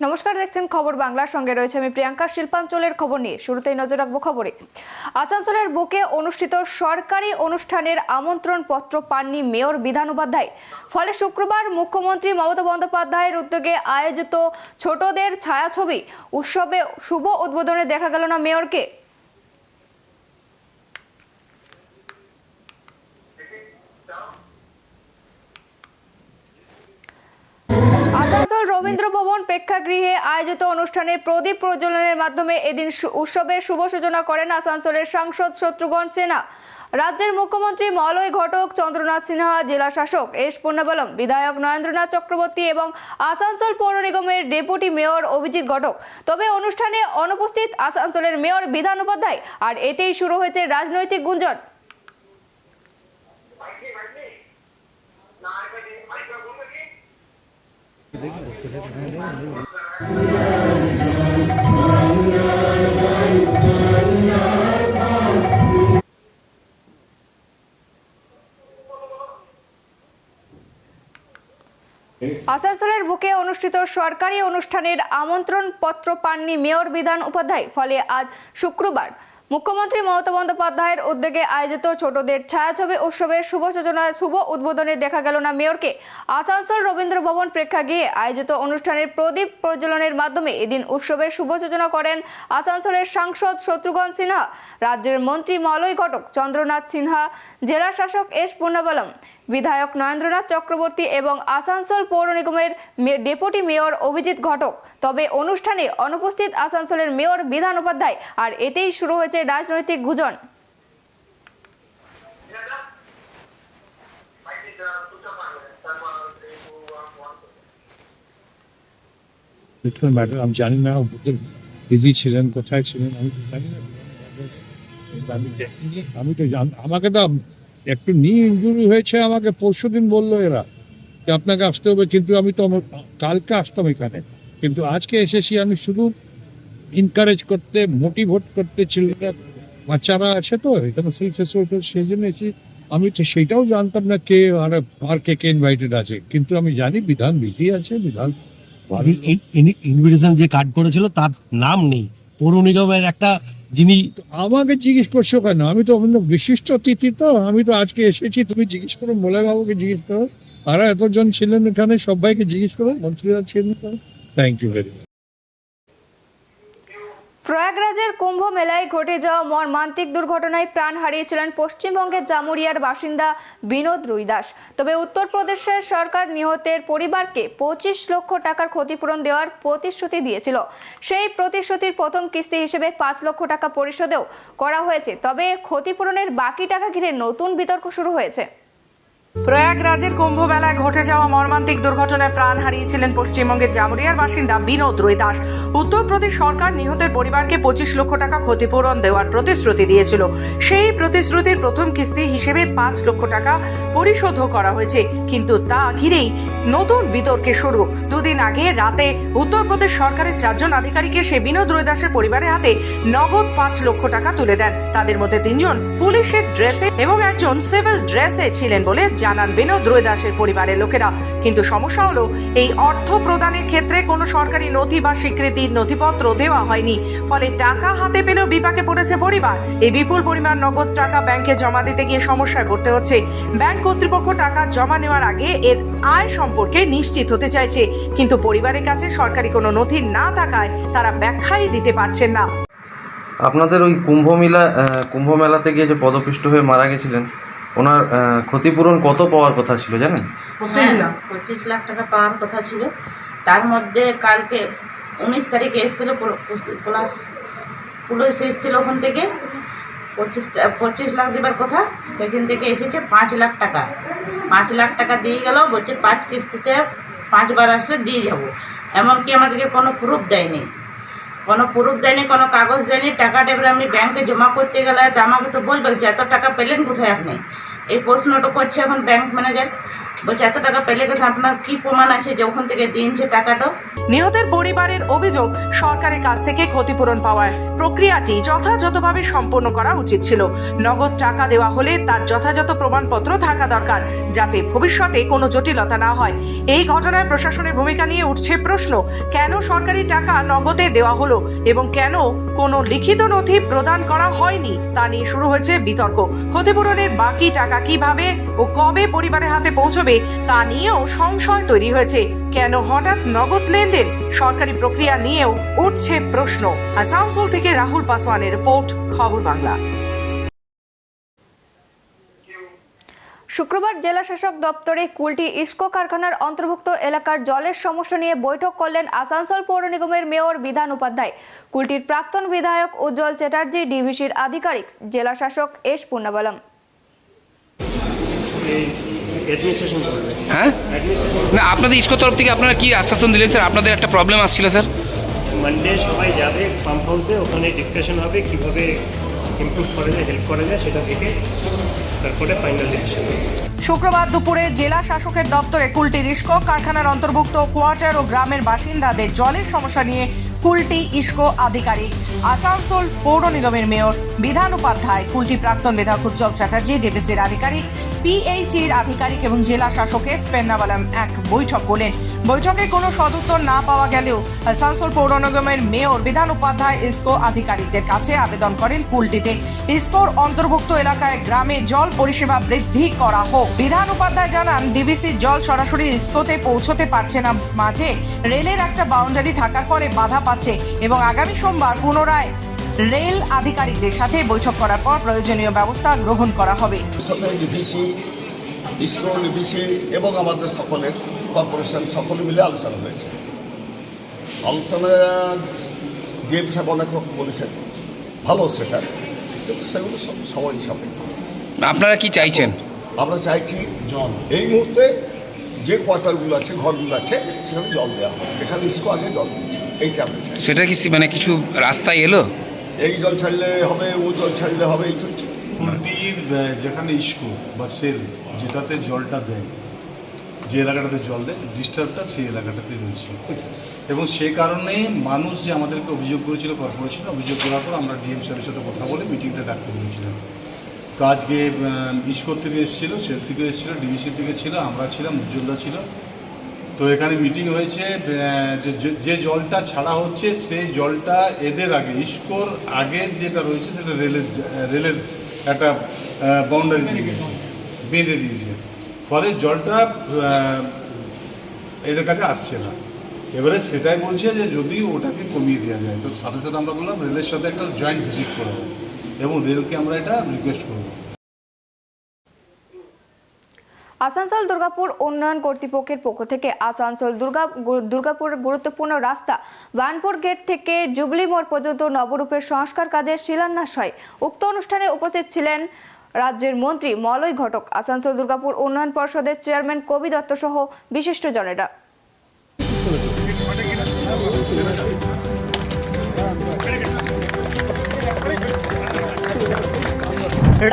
নমস্কার, দেখছেন খবর বাংলার সঙ্গে রয়েছে আমি প্রিয়াঙ্কা। শিল্পাঞ্চলের খবর নিয়ে শুরুতেই নজর রাখবো খবরে। আসানসোলের বুকে অনুষ্ঠিত সরকারি অনুষ্ঠানের আমন্ত্রণ পত্র পাননি মেয়র বিধান উপাধ্যায়। ফলে শুক্রবার মুখ্যমন্ত্রী মমতা বন্দ্যোপাধ্যায়ের উদ্যোগে আয়োজিত ছোটদের ছায়াছবি উৎসবে শুভ উদ্বোধনে দেখা গেল না মেয়রকে। আসানসোল রবীন্দ্র ভবন প্রেক্ষাগৃহে আয়োজিত অনুষ্ঠানে প্রদীপ প্রজ্বলনের মাধ্যমে এদিন উৎসবের শুভ সূচনা করেন আসানসোলের সাংসদ শত্রুঘ্ন সিনহা, রাজ্যের মুখ্যমন্ত্রী মলয় ঘটক, চন্দ্রনাথ সিনহা, জেলা শাসক এস পূর্ণাবলম, বিধায়ক নরেন্দ্রনাথ চক্রবর্তী এবং আসানসোল পৌর নিগমের ডেপুটি মেয়র অভিজিৎ ঘটক। তবে অনুষ্ঠানে অনুপস্থিত আসানসোলের মেয়র বিধান উপাধ্যায়, আর এতেই শুরু হয়েছে রাজনৈতিক গুঞ্জন। আসানসোলের বুকে অনুষ্ঠিত সরকারি অনুষ্ঠানের আমন্ত্রণ পত্র পাননি মেয়র বিধান উপাধ্যায়। ফলে আজ শুক্রবার মুখ্যমন্ত্রী মমতা বন্দ্যোপাধ্যায়ের উদ্যোগে আয়োজিত ছোটদের ছায়াছবি উৎসবের শুভ উদ্বোধনে দেখা গেল না মেয়রকে। আসানসোল রবীন্দ্র ভবন প্রেক্ষাগৃহে আয়োজিত অনুষ্ঠানের প্রদীপ প্রজ্বলনের মাধ্যমে এদিন উৎসবের শুভ সূচনা করেন আসানসোলের সাংসদ শত্রুঘ্ন সিনহা, রাজ্যের মন্ত্রী মলয় ঘটক, চন্দ্রনাথ সিনহা, জেলা শাসক এস পূর্ণাবলম, বিধায়ক নরেন্দ্রনাথ চক্রবর্তী এবং আসানসোল পৌর নিগমের ডেপুটি মেয়র অভিজিৎ ঘটক। তবে অনুষ্ঠানে অনুপস্থিত আসানসোলের মেয়র বিধান উপাধ্যায়, আর এতেই শুরু হয়েছে রাজনৈতিক গুঞ্জন। আমি জানি না বিজি ছিলেন, কোথায় ছিলেন আমি জানি না। আমি তো আমাকে তো একটু নি ইনজুরি হয়েছে, আমাকে পরশুদিন বললো এরা যে আপনাকে আসতে হবে, কিন্তু আমি তো কালকে আসতাম এখানে, কিন্তু আজকে এসেছি। আমি শুধু ইনকারেজ করতে, মোটিভেট করতে, ছেলেরা বাচ্চারা আছে তো এখানে সেই ফেস্টিভ্যাল, সেই জন্য এসেছি। আমি তো সেটাও জানতাম না কে আর কে ইনভাইটেড আছে, কিন্তু আমি জানি বিধান বিজি আছে। বিধান ইনভিটেশন যে কার্ড করেছিল তার নাম নেই, পৌর নিগমের একটা যিনি। আমাকে জিজ্ঞেস করছো কেন? আমি তো বিশিষ্ট অতিথি, তো আমি তো আজকে এসেছি। তুমি জিজ্ঞেস করো, মোলা বাবুকে জিজ্ঞেস করো, আর এতজন ছিলেন এখানে, সবাইকে জিজ্ঞেস করো, মন্ত্রীরা ছিলেন। Thank you very much. প্রয়াগরাজের কুম্ভ মেলায় ঘটে যাওয়া মর্মান্তিক দুর্ঘটনায় প্রাণ হারিয়েছিলেন পশ্চিমবঙ্গের জামুরিয়ার বাসিন্দা বিনোদ রুইদাস। তবে উত্তরপ্রদেশের সরকার নিহতের পরিবারকে 25 লক্ষ টাকার ক্ষতিপূরণ দেওয়ার প্রতিশ্রুতি দিয়েছিল। সেই প্রতিশ্রুতির প্রথম কিস্তি হিসেবে 5 লক্ষ টাকা পরিশোধও করা হয়েছে। তবে ক্ষতিপূরণের বাকি টাকা ঘিরে নতুন বিতর্ক শুরু হয়েছে। প্রয়াগরাজের কুম্ভ মেলায় ঘটে যাওয়া মর্মান্তিক দুর্ঘটনায় প্রাণ হারিয়েছিলেন পশ্চিমবঙ্গের জামুরিয়ার বাসিন্দা বিনোদ রুইদাস। উত্তরপ্রদেশ সরকার নিহতের পরিবারকে 25 লক্ষ টাকা ক্ষতিপূরণ দেওয়ার প্রতিশ্রুতি দিয়েছিল। সেই প্রতিশ্রুতির প্রথম কিস্তি হিসেবে 5 লক্ষ টাকা পরিশোধ করা হয়েছে, কিন্তু তা ঘিরেই নতুন বিতর্কের শুরু। দুদিন আগে রাতে উত্তরপ্রদেশ সরকারের 4 জন আধিকারিক এসে বিনোদ রুইদাসের পরিবারের হাতে নগদ 5 লক্ষ টাকা তুলে দেন। তাদের মধ্যে 3 জন পুলিশের ড্রেসে এবং একজন সিভিল ড্রেসে ছিলেন বলে জানান বিনোদ রুইদাসের পরিবারের লোকেরা। কিন্তু সমস্যা হলো, এই অর্থ প্রদানের ক্ষেত্রে কোনো সরকারি নথি বা স্বীকৃতির নথিপত্র দেওয়া হয়নি। ফলে টাকা হাতে পেলেও বিপাকে পড়েছে পরিবার। এই বিপুল পরিমাণ নগদ টাকা ব্যাংকে জমা দিতে গিয়ে সমস্যায় পড়তে হচ্ছে। ব্যাংক কর্তৃপক্ষ টাকা জমা নেওয়ার আগে এর আয় সম্পর্কে নিশ্চিত হতে চাইছে, কিন্তু পরিবারের কাছে সরকারি কোনো নথি না থাকায় তারা ব্যাখ্যাই দিতে পারছেন না। আপনাদের ওই কুম্ভ মেলাতে গিয়ে যে পদপিষ্ট হয়ে মারা গেছিলেন, ওনার ক্ষতিপূরণ কত পাওয়ার কথা ছিল জানেন? 25 লাখ টাকা পাওয়ার কথা ছিল। তার মধ্যে কালকে 19 তারিখে এসেছিল পুলিশ এসেছিল, ওখান থেকে 25 লাখ দেবার কথা, সেখান থেকে এসেছে 5 লাখ টাকা। 5 লাখ টাকা দিয়ে গেল, বলছে 5 কিস্তিতে 5 বার আসলে দিয়ে যাব। এমনকি আমাদেরকে কোনো প্রুফ দেয়নি, কোনো কাগজ দেয়নি। টাকাটা এবার আমি ব্যাংকে জমা করতে গেলে তো আমাকে তো বলবে যে এত টাকা পেলেন কোথায় আপনি, এই প্রশ্নটা করছে এখন ব্যাংক ম্যানেজার। বলছে এত টাকা পেলে কথা আপনার কি প্রমাণ আছে যে ওখান থেকে দিনছে টাকাটা? নিহতের পরিবারের অভিযোগ সরকারের কাছ থেকে ক্ষতিপূরণ পাওয়ার প্রক্রিয়াটি যথাযথভাবে সম্পন্ন করা উচিত ছিল। নগদ টাকা দেওয়া হলে তার যথাযথ প্রমাণপত্র থাকা দরকার, যাতে ভবিষ্যতে কোনো জটিলতা না হয়। এই ঘটনায় প্রশাসনের ভূমিকা নিয়ে উঠছে প্রশ্ন, কেন সরকারি টাকা নগদে দেওয়া হলো এবং কেন কোনো লিখিত নথি প্রদান করা হয়নি তা নিয়ে শুরু হয়েছে বিতর্ক। ক্ষতিপূরণের বাকি টাকা কিভাবে ও কবে পরিবারের হাতে পৌঁছবে তা নিয়েও সংশয় তৈরি হয়েছে। কেন হঠাৎ নগদ লেনদেন? সরকারি প্রক্রিয়া নিয়েও উঠছে প্রশ্ন। আসানসোল থেকে রাহুল পাসওয়ানের রিপোর্ট, খবর বাংলা। শুক্রবার জেলা শাসক দপ্তরে কুলটি ইস্কো কারখানার অন্তর্ভুক্ত এলাকার জলের সমস্যা নিয়ে বৈঠক করলেন আসানসোল পৌর নিগমের মেয়র বিধান উপাধ্যায়, কুলটির প্রাক্তন বিধায়ক উজ্জ্বল চ্যাটার্জি, ডিভিসির আধিকারিক জেলা শাসক এস পূর্ণাবলম। হ্যাঁ না, আপনাদের ইস্কো তরফ থেকে আপনারা কি আশ্বাসন দিলেন স্যার? আপনাদের একটা প্রবলেম আসছিল স্যার। মানডে সবাই যাবে পাম্প হাউসে, ওখানে ডিসকাশন হবে কীভাবে ইমপ্রুভ করা যায়, হেল্প করা যায়, সেটা দেখে তারপরে ফাইনাল ডিসিশন হবে। শুক্রবার দুপুরে জেলা শাসকের দপ্তরে কুলটি ইস্কো কারখানার অন্তর্ভুক্ত কোয়ার্টার ও গ্রামের বাসিন্দাদের জলের সমস্যা নিয়ে কুলটি ইস্কো আধিকারিক, আসানসোল পৌর নিগমের মেয়র বিধান উপাধ্যায়, কুলটি প্রাক্তন বিধায়ক উজ্জ্বল চ্যাটার্জি, ডিভিসির আধিকারিক, পিএইচির আধিকারিক এবং জেলা শাসক এস পূর্ণাবলম এক বৈঠক করলেন। বৈঠকে কোনো সদুত্তর না পাওয়া গেলেও আসানসোল পৌর নিগমের মেয়র বিধান উপাধ্যায় ইস্কো আধিকারিকদের কাছে আবেদন করেন কুলটিতে ইস্কোর অন্তর্ভুক্ত এলাকায় গ্রামে জল পরিষেবা বৃদ্ধি করা হোক। বিধান উপাধ্যায় জানান, ডিভিসির জল সরাসরি ইস্কোতে পৌঁছতে পারছে না, মাঝে রেলের একটা বাউন্ডারি থাকার পরে বাধা পাচ্ছে এবং আগামী সোমবার পুনরায় রেল আধিকারিকদের সাথে বৈঠক করার পর প্রয়োজনীয় ব্যবস্থা গ্রহণ করা হবে। ডিভিসি, ইস্কো, ডিভিসি এবং আমাদের সকলের কর্পোরেশন সকলে মিলে আলোচনা হয়েছে। আলোচনা গেম সাহেব অনেক রকম বলেছেন, ভালো সেটা, কিন্তু সেগুলো সব সময় হিসাবে। আপনারা কি চাইছেন? আমরা চাইছি জল এই মুহূর্তে যে কোয়ার্টারগুলো আছে, ঘরগুলো আছে, সেখানে জল দেওয়া হবে, যেখানে ইস্কো আগে জল দিচ্ছে, এইটা আমরা চাই। সেটা কি মানে কিছু রাস্তায় এলো? এই জল ছাড়লে হবে, ও জল ছাড়লে হবে, এই চলছে। কুলটির যেখানে ইস্কো বা সেল যেটাতে জলটা দেয়, যে এলাকাটাতে জল দেয়, ডিস্টার্বটা সেই এলাকাটাতে রয়েছে এবং সে কারণে মানুষ যে আমাদেরকে অভিযোগ করেছিল, কর্পোরেশন অভিযোগ করার পর আমরা ডিএম সাহেবের সাথে কথা বলে মিটিংটা ডাকতে বলেছিলাম। তো আজকে ইস্কোর থেকে এসেছিলো, সেল থেকে এসেছিলো, ডিভিসি থেকে ছিল, আমরা ছিলাম, উজ্জ্বলদা ছিল। তো এখানে মিটিং হয়েছে, যে জলটা ছাড়া হচ্ছে সেই জলটা এদের আগে, ইস্কোর আগে যেটা রয়েছে সেটা রেলের একটা বাউন্ডারি দিয়ে গেছে, বেঁধে দিয়েছে, ফলে জলটা এদের কাছে আসছে না। এবারে সেটাই বলছে যে যদি ওটাকে কমিয়ে দেওয়া যায়, তো সাথে সাথে আমরা বললাম রেলের সাথে একটা জয়েন্ট ভিজিট করবো এবং রেলকে আমরা এটা রিকোয়েস্ট করবো। আসানসোল দুর্গাপুর উন্নয়ন কর্তৃপক্ষের পক্ষ থেকে আসানসোল দুর্গাপুর গুরুত্বপূর্ণ রাস্তা বার্নপুর গেট থেকে জুবলি মোড় পর্যন্ত নবরূপের সংস্কার কাজের শিলান্যাস হয়। উক্ত অনুষ্ঠানে উপস্থিত ছিলেন রাজ্যের মন্ত্রী মলয় ঘটক, আসানসোল দুর্গাপুর উন্নয়ন পর্ষদের চেয়ারম্যান কবি দত্ত সহ বিশিষ্টজনেরা।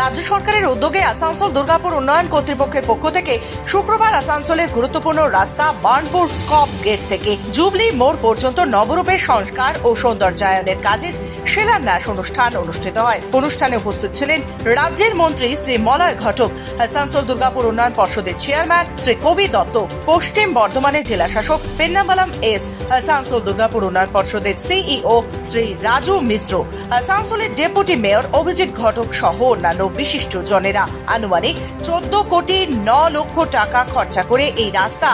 রাজ্য সরকারের উদ্যোগে আসানসোল দুর্গাপুর উন্নয়ন কর্তৃপক্ষের পক্ষ থেকে শুক্রবার আসানসোলের গুরুত্বপূর্ণ রাস্তা বার্নপুর স্কপ গেট থেকে জুবলি মোড় পর্যন্ত নবরূপের সংস্কার ও সৌন্দর্যায়নের কাজের শিলান্যাস অনুষ্ঠান অনুষ্ঠিত হয়। অনুষ্ঠানে উপস্থিত ছিলেন রাজ্যের মন্ত্রী শ্রী মলয় ঘটক, আসানসোল দুর্গাপুর উন্নয়ন পর্ষদের চেয়ারম্যান শ্রী কবি দত্ত, পশ্চিম বর্ধমানের জেলা শাসক পূর্ণাবলম এস, আসানসোল দুর্গাপুর উন্নয়ন পর্ষদের সিইও শ্রী রাজু মিশ্র, আসানসোলের ডেপুটি মেয়র অভিজিৎ ঘটক সহ অন্যান্য বিশিষ্ট জনেরা। আনুমানিক 14 কোটি 9 লক্ষ টাকা খরচা করে এই রাস্তা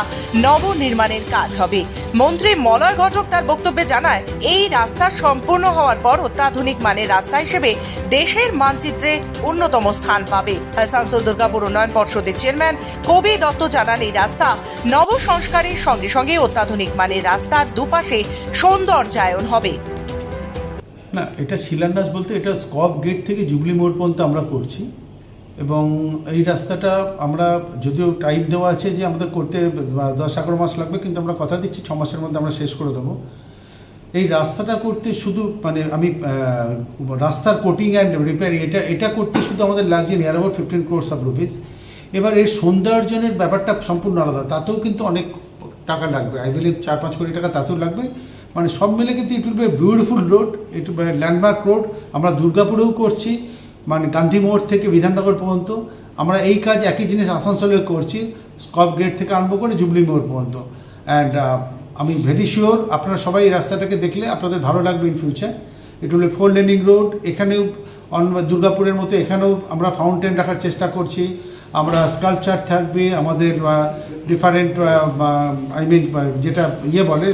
নবনির্মাণের কাজ হবে। মন্ত্রী মলয় ঘটক তার বক্তব্যে জানায়, এই রাস্তা সম্পূর্ণ হওয়ার পর অত্যাধুনিক মানের রাস্তা হিসেবে দেশের মানচিত্রে অন্যতম স্থান পাবে। আসানসোল দুর্গাপুর উন্নয়ন পর্ষদের চেয়ারম্যান কবি দত্ত জানান, এই রাস্তা নব সংস্কারের সঙ্গে সঙ্গে অত্যাধুনিক মানের রাস্তার দুপাশে সৌন্দর্যায়ন হবে। না, এটা শিলান্যাস বলতে এটা স্কপ গেট থেকে জুবলি মোড় পর্যন্ত আমরা করছি এবং এই রাস্তাটা আমরা, যদিও টাইম দেওয়া আছে যে আমাদের করতে 10-11 মাস লাগবে, কিন্তু আমরা কথা দিচ্ছি 6 মাসের মধ্যে আমরা শেষ করে দেবো। এই রাস্তাটা করতে শুধু মানে আমি রাস্তার কোটিং অ্যান্ড রিপেয়ারিং এটা করতে শুধু আমাদের লাগছে near about 15 crores of rupees এবার এর সৌন্দর্যনের ব্যাপারটা সম্পূর্ণ আলাদা, তাতেও কিন্তু অনেক টাকা লাগবে, আই বিলিভ 4-5 কোটি টাকা তাতেও লাগবে। মানে সব মিলে কিন্তু ইট will B beautiful road, it landmark road. আমরা দুর্গাপুরেও করছি, মানে গান্ধী মোড় থেকে বিধাননগর পর্যন্ত আমরা এই কাজ একই জিনিস আসানসোলেও করছি, স্কপ গেট থেকে আরম্ভ করে জুবলি মোড় পর্যন্ত। অ্যান্ড আমি ভেরি শিওর আপনারা সবাই এই রাস্তাটাকে দেখলে আপনাদের ভালো লাগবে in future. It will 4 laning road. এখানেও দুর্গাপুরের মতো এখানেও আমরা ফাউন্টেন রাখার চেষ্টা করছি, আমরা স্কাল্পচার থাকবে, আমাদের ডিফারেন্ট আই মিন যেটা বলে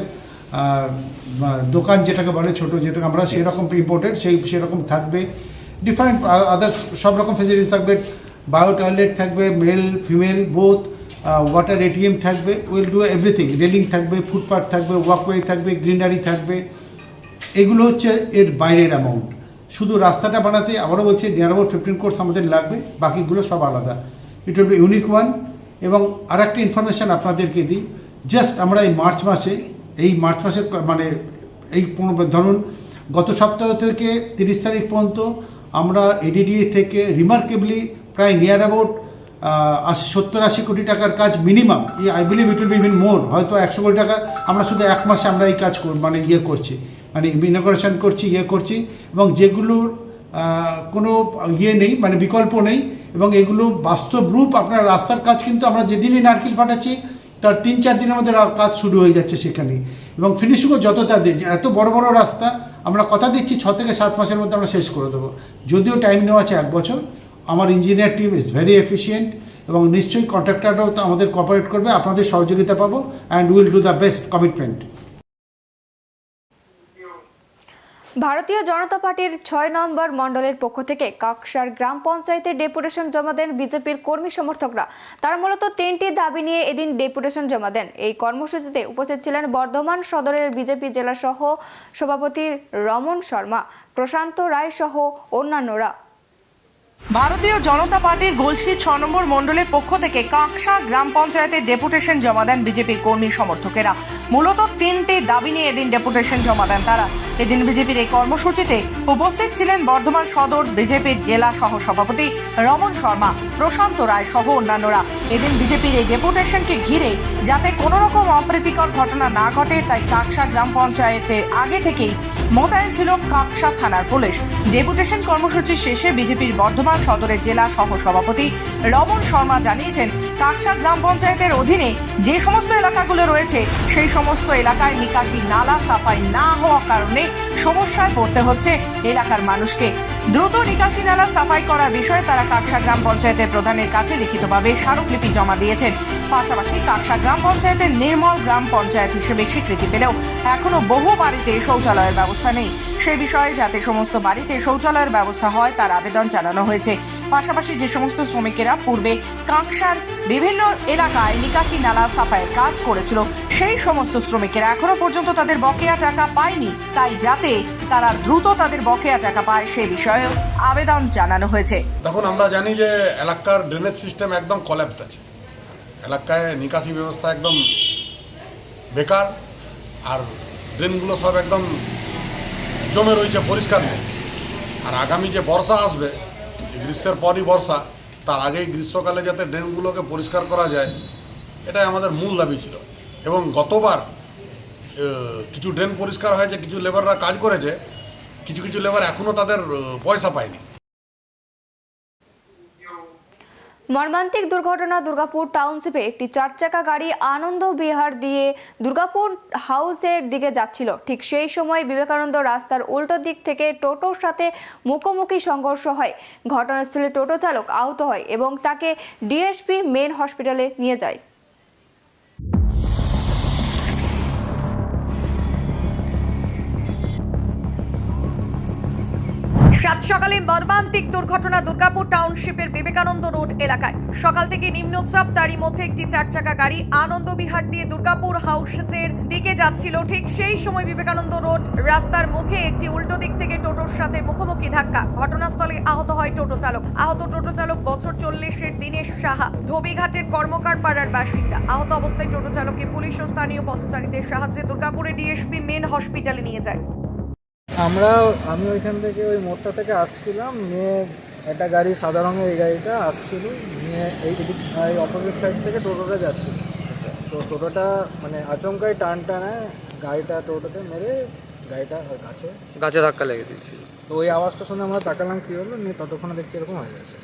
দোকান যেটাকে বলে ছোটো, যেটাকে আমরা সেরকম ইম্পোর্টেড সেরকম থাকবে, ডিফারেন্ট আদার্স সব রকম ফেসিলিটিস থাকবে, বায়ো টয়লেট থাকবে, male female both, water ATM থাকবে, উইল ডু এভরিথিং, রেলিং থাকবে, ফুটপাথ থাকবে, ওয়াকওয়ে থাকবে, গ্রিনারি থাকবে। এগুলো হচ্ছে এর বাইরের অ্যামাউন্ট। শুধু রাস্তাটা বানাতে আবারও বলছি নিয়ার অ্যাবাউট 15 কোর্স আমাদের লাগবে, বাকিগুলো সব আলাদা। ইট উইল বি ইউনিক ওয়ান। এবং আর একটা ইনফরমেশান আপনাদেরকে দিই, জাস্ট আমরা এই মার্চ মাসে মানে এই ধরুন গত সপ্তাহ থেকে 30 তারিখ পর্যন্ত আমরা এডিডিএ থেকে রিমার্কেবলি প্রায় নিয়ার অ্যাবাউট 70-80 কোটি টাকার কাজ minimum, I believe it will be even more, হয়তো 100 কোটি টাকা আমরা শুধু এক মাসে আমরা এই কাজ মানে করছি, মানে ইনগ্রেশন করছি এবং যেগুলোর কোনো নেই, মানে বিকল্প নেই, এবং এগুলো বাস্তব রূপ। আপনার রাস্তার কাজ কিন্তু আমরা যেদিনই নারকেল ফাটাচ্ছি তার 3-4 দিনের মধ্যে কাজ শুরু হয়ে যাচ্ছে সেখানে, এবং ফিনিশিংও যত তাদের এত বড় বড় রাস্তা আমরা কথা দিচ্ছি 6 থেকে 7 মাসের মধ্যে আমরা শেষ করে দেবো, যদিও টাইম নেওয়া আছে 1 বছর। আমার engineer team is very efficient এবং নিশ্চয়ই কন্ট্রাক্টররাও তো আমাদের কোঅপারেট করবে, আপনাদের সহযোগিতা পাবো, and will do the best commitment. ভারতীয় জনতা পার্টির 6 নম্বর মণ্ডলের পক্ষ থেকে কাকসার গ্রাম পঞ্চায়েতে ডেপুটেশন জমা দেন বিজেপির কর্মী সমর্থকরা। তারা মূলত 3টি দাবি নিয়ে এদিন ডেপুটেশন জমা দেন। এই কর্মসূচিতে উপস্থিত ছিলেন বর্ধমান সদরের বিজেপি জেলা সহ সভাপতি রমন শর্মা, প্রশান্ত রায় সহ অন্যান্যরা। ভারতীয় জনতা পার্টির গলসি 6 নম্বর মণ্ডলের পক্ষ থেকে কাকসা গ্রাম পঞ্চায়েতে ডেপুটেশন জমা দেন বিজেপির কর্মী সমর্থকেরা। মূলত 3টি দাবি নিয়ে এদিন ডেপুটেশন জমা দেন তারা। এদিন বিজেপির এই কর্মসূচিতে উপস্থিত ছিলেন বর্ধমান সদর বিজেপির জেলা সহ সভাপতি রমন শর্মা, প্রশান্ত রায় সহ অন্যান্যরা। এদিন বিজেপির এই ডেপুটেশনকে ঘিরে যাতে কোনো রকম অপ্রীতিকর ঘটনা না ঘটে, তাই কাকসা গ্রাম পঞ্চায়েতে আগে থেকেই মোতায়েন ছিল কাকসা থানার পুলিশ। ডেপুটেশন কর্মসূচি শেষে বিজেপির বর্ধমান সদরের জেলা সহ সভাপতি রমন শর্মা জানিয়েছেন, কাকসা গ্রাম পঞ্চায়েতের অধীনে যে সমস্ত এলাকাগুলো রয়েছে সেই সমস্ত এলাকায় নিকাশি নালা সাফাই না হওয়ার কারণে সমস্যায় পড়তে হচ্ছে এলাকার মানুষকে। দ্রুত নিকাশি নালা সাফাই করার বিষয়ে তারা কাকসা গ্রাম পঞ্চায়েতের প্রধানের কাছে লিখিতভাবে স্মারকলিপি জমা দিয়েছেন। পাশাপাশি কাকসা গ্রাম পঞ্চায়েতের নির্মল গ্রাম পঞ্চায়েত হিসেবে স্বীকৃতি পেলেও এখনো বহু বাড়িতে শৌচালয়ের ব্যবস্থা নেই। সে বিষয়ে যাতে সমস্ত বাড়িতে শৌচালয়ের ব্যবস্থা হয় তার আবেদন জানানো হয়েছে। পাশাপাশি যে সমস্ত শ্রমিকেরা পূর্বে কাকসার বিভিন্ন এলাকায় নিকাশি নালা সাফাইয়ের কাজ করেছিল, সেই সমস্ত শ্রমিকেরা এখনো পর্যন্ত তাদের বকেয়া টাকা পায়নি, তাই যাতে তারা দ্রুত তাদের বকেয়া টাকা পায় সে বিষয়েও আবেদন জানানো হয়েছে। দেখুন, আমরা জানি যে এলাকার ড্রেনেজ সিস্টেম একদম কলাপস আছে, এলাকায় নিকাশি ব্যবস্থা একদম বেকার, আর ড্রেনগুলো সব একদম জমে রয়েছে, পরিষ্কার নেই। আর আগামী যে বর্ষা আসবে, গ্রীষ্মের পরই বর্ষা, তার আগেই গ্রীষ্মকালে যাতে ড্রেনগুলোকে পরিষ্কার করা যায়, এটাই আমাদের মূল দাবি ছিল। এবং গতবার কিছু ড্রেন পরিষ্কার হয়েছে, কিছু লেবাররা কাজ করেছে, কিছু লেবার এখনও তাদের পয়সা পায়নি। মর্মান্তিক দুর্ঘটনা দুর্গাপুর টাউনশিপে একটি 4 চাকা গাড়ি আনন্দ বিহার দিয়ে দুর্গাপুর হাউসের দিকে যাচ্ছিল। ঠিক সেই সময় বিবেকানন্দ রাস্তার উল্টো দিক থেকে টোটোর সাথে মুখোমুখি সংঘর্ষ হয়। ঘটনাস্থলে টোটো চালক আহত হয় এবং তাকে ডিএসপি মেন হসপিটালে নিয়ে যায়। সাত সকালে মর্মান্তিক দুর্ঘটনা দুর্গাপুর টাউনশিপের বিবেকানন্দ রোড এলাকায়। সকাল থেকে নিম্নচাপ, তারই মধ্যে একটি 4 চাকা গাড়ি আনন্দ বিহার দিয়ে দুর্গাপুর হাউসের দিকে যাচ্ছিল। ঠিক সেই সময় বিবেকানন্দ রোড রাস্তার মুখে একটি উল্টো দিক থেকে টোটোর সাথে মুখোমুখি ধাক্কা। ঘটনাস্থলে আহত হয় টোটো চালক। আহত টোটো চালক বছর 40-এর দীনেশ সাহা, ধোবিঘাটের কর্মকার পাড়ার বাসিন্দা। আহত অবস্থায় টোটো চালককে পুলিশ ও স্থানীয় পথচারীদের সাহায্যে দুর্গাপুরে ডিএসপি মেন হসপিটালে নিয়ে যায়। আমি ওইখান থেকে ওই মোড়টা থেকে আসছিলাম, নিয়ে একটা গাড়ি সাদা রঙের, এই গাড়িটা আসছিল নিয়ে এই অপোজিট সাইড থেকে টোটোটা যাচ্ছিল। তো টোটোটা মানে আচমকাই টানটা নেয়, গাড়িটা টোটোতে মেরে গাড়িটা গাছে ধাক্কা লেগে দিয়েছিল। তো ওই আওয়াজটা শুনে আমরা তাকালাম কী হলো, নিয়ে ততক্ষণে দেখছি এরকম হয়ে গেছে।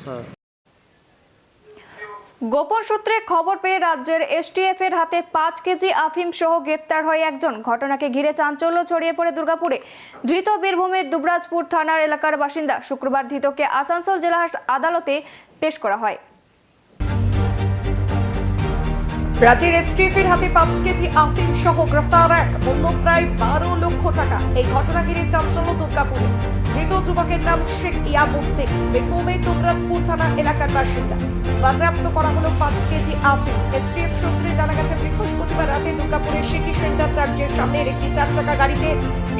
গোপন সূত্রে খবর পেয়ে রাজ্যের এসটিএফ এর হাতে 5 কেজি আফিম সহ গ্রেপ্তার হয় একজন। ঘটনাকে ঘিরে চাঞ্চল্য ছড়িয়ে পড়ে দুর্গাপুরে। ধৃত বীরভূমের দুবরাজপুর থানার এলাকার বাসিন্দা। শুক্রবার ধৃতকে আসানসোল জেলা আদালতে পেশ করা হয়। রাজ্যের এসটিএফ এর হাতে 5 কেজি আফিম সহ গ্রেফতার এক, মূল্য প্রায় 12 লক্ষ টাকা। এই ঘটনা ঘিরে চাঞ্চল্য দুর্গাপুরে। ধৃত যুবকের নাম শেখ ইয়ামুদ্দিন, বীরভূমের দুবরাজপুর থানার এলাকার বাসিন্দা। বাজেয়াপ্ত করা হলো 5 কেজি আফিম। এসটিএফ সূত্রে জানা গেছে, বৃহস্পতিবার রাতে দুর্গাপুরের সিটি সেন্টার চার্চের সামনের একটি 4 চাকা গাড়িতে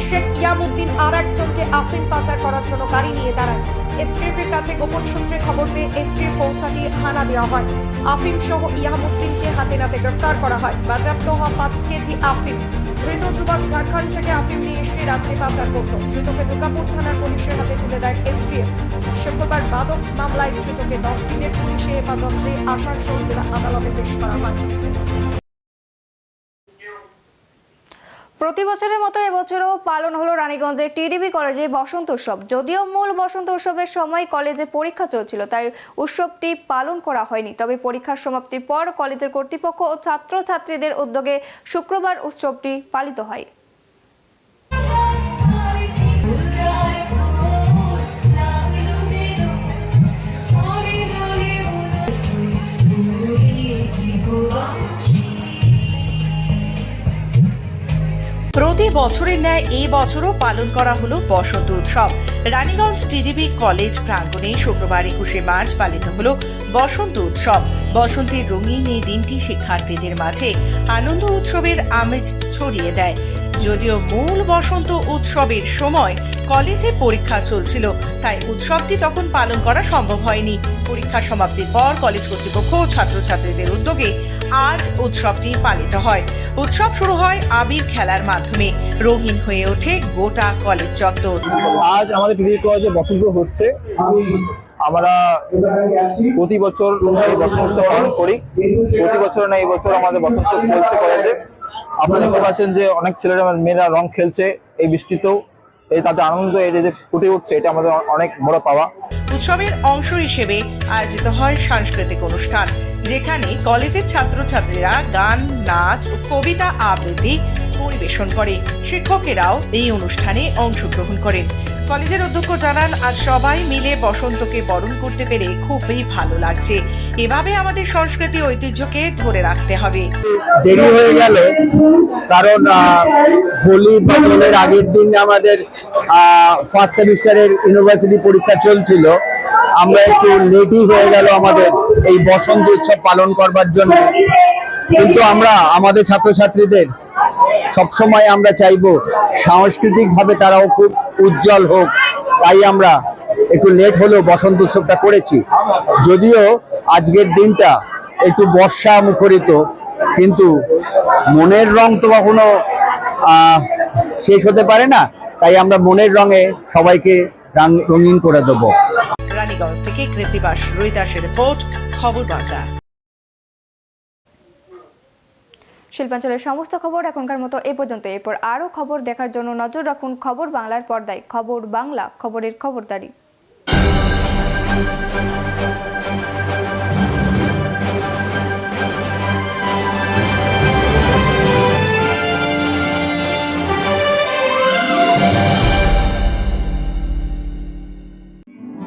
শেখ ইয়ামুদ্দিন আর একজনকে আফিম পাচার করার জন্য গাড়ি নিয়ে দাঁড়ায়। এসটিএফ এর কাছে গোপন সূত্রে খবর পেয়ে এসটিএফ পৌঁছাতে হানা দেওয়া হয়। আফিম সহ ইয়ামুদ্দিনকে হাতে নাতে গ্রেফতার করা হয়। বাজেয়াপ্ত হওয়া 5 কেজি আফিম। ধৃত যুবক ঝাড়খণ্ড থেকে আফিম নিয়ে এসে রাজ্যে পাচার করত। ধৃতকে দুর্গাপুর থানার পুলিশের হাতে তুলে দেয় এসটিএফ। শুক্রবার মাদক মামলায় ধৃতকে 10 দিনের পুলিশে হেফাজতে আসানসোল জেলা আদালতে পেশ করা হয়। প্রতি বছরের মতো এবছরও পালন হলো রানীগঞ্জের টিডিবি কলেজে বসন্ত উৎসব। যদিও মূল বসন্ত উৎসবের সময় কলেজে পরীক্ষা চলছিল, তাই উৎসবটি পালন করা হয়নি। তবে পরীক্ষার সমাপ্তির পর কলেজের কর্তৃপক্ষ ও ছাত্রছাত্রীদের উদ্যোগে শুক্রবার উৎসবটি পালিত হয়। প্রতি বছরের ন্যায় এই বছরও পালন করা হলো বসন্ত উৎসব। রানীগঞ্জ টিডিবি কলেজ প্রাঙ্গণে শুক্রবার 21শে মার্চ পালিত হলো বসন্ত উৎসব। বসন্তের রঙিন এই দিনটি শিক্ষার্থীদের মাঝে আনন্দ উৎসবের আমেজ ছড়িয়ে দেয়। যদিও মূল বসন্ত উৎসবের সময় কলেজে পরীক্ষা চলছিল, তাই উৎসবটি তখন পালন করা সম্ভব হয়নি। পরীক্ষা সমাপ্তির পর কলেজ কর্তৃপক্ষ ও ছাত্রছাত্রীদের উদ্যোগে আজ উৎসবটি পালিত হয়। উৎসব শুরু হয় আবির খেলার মাধ্যমে। রঙিন হয়ে ওঠে গোটা কলেজ চত্বর। আজ আমাদের টিডিবি কলেজে বসন্ত হচ্ছে। আমরা প্রতি বছর এই বসন্ত উৎসব পালন করি। প্রতি বছর না, এই বছর আমাদের বসন্ত উৎসব চলছে কলেজে। আপনারা দেখতে পাচ্ছেন যে অনেক ছেলেরা মেয়েরা রং খেলছে এই বৃষ্টিতেও। এই তাতে আনন্দ এই যে ফুটে উঠছে, এটা আমাদের অনেক বড় পাওয়া। উৎসবের অংশ হিসেবে আয়োজিত হয় সাংস্কৃতিক অনুষ্ঠান, যেখানে কলেজের ছাত্রছাত্রীরা গান, নাচ ও কবিতা আবৃত্তি পরিবেশন করে। শিক্ষকেরাও এই অনুষ্ঠানে অংশগ্রহণ করেন। কলেজের অধ্যক্ষ জানান, আজ সবাই মিলে বসন্তকে বরণ করতে পেরে খুবই ভালো লাগছে। এভাবে আমাদের সংস্কৃতি ঐতিহ্যকে ধরে রাখতে হবে। দেরি হয়ে গেল কারণ হোলি বা দোলের আগের দিন আমাদের ফার্স্ট সেমিস্টারের ইউনিভার্সিটি পরীক্ষা চলছিল। আমরা একটু লেটই হয়ে গেল আমাদের এই বসন্ত উৎসব পালন করবার জন্য। কিন্তু আমরা আমাদের ছাত্রছাত্রীদের সবসময় আমরা চাইবো সাংস্কৃতিকভাবে তারাও খুব উজ্জ্বল হোক, তাই আমরা একটু লেট হলেও বসন্ত উৎসবটা করেছি। যদিও আজকের দিনটা একটু বর্ষা মুখরিত, কিন্তু মনের রং তো কখনো শেষ হতে পারে না, তাই আমরা মনের রঙে সবাইকে রঙিন করে দেবো। রানীগঞ্জ থেকে কৃতিবাস রুইদাসের রিপোর্ট, খবর বার্তা। শিল্পাঞ্চলের সমস্ত খবর এখনকার মতো এ পর্যন্ত। এরপর আরও খবর দেখার জন্য নজর রাখুন খবর বাংলার পর্দায়। খবর বাংলা, খবরের খবরদারি।